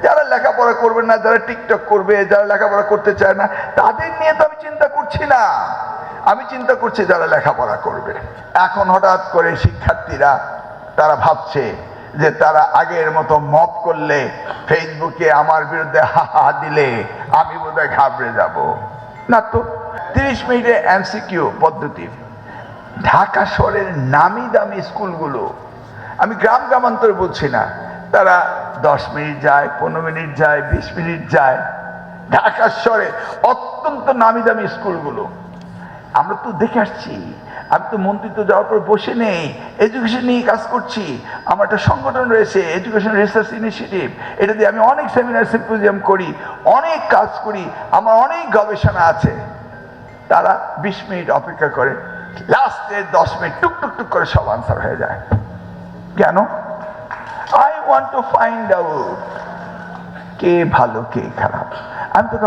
যারা লেখাপড়া করবে না, যারা টিকটক করবে, যারা লেখাপড়া করতে চায় না, তাদের নিয়ে তো আমি চিন্তা করছি না। আমি চিন্তা করছি যারা লেখাপড়া করবে। এখন হঠাৎ করে শিক্ষার্থীরা তারা ভাবছে যে তারা আগের মতো মত করলে, ফেসবুকে আমার বিরুদ্ধে হাহা দিলে আমি বোধহয় ঘাবড়ে যাব না। তো 30 মিনিটে এমসিকিউ পদ্ধতি। ঢাকা শহরের নামি দামি স্কুলগুলো, আমি গ্রাম গ্রামান্তরে বলছি না, তারা 10 মিনিট যায়, 15 মিনিট যায়, 20 মিনিট যায়। ঢাকা শহরে অত্যন্ত নামি দামি স্কুলগুলো আমরা তো দেখে আসছি। আমি তো মন্ত্রিত্ব যাওয়ার পর বসে নেই, এডুকেশন নিয়ে কাজ করছি। আমার একটা সংগঠন রয়েছে, এডুকেশন রিসার্চ ইনিশিয়েটিভ। এটা দিয়ে আমি অনেক সেমিনার সিম্পোজিয়াম করি, অনেক কাজ করি, আমার অনেক গবেষণা আছে। তারা 20 মিনিট অপেক্ষা করে, লাস্টে 10 মিনিট টুক টুক টুক করে সব আনসার হয়ে যায়। কেন? I want to find out কে ভালো কে খারাপ। আমি তো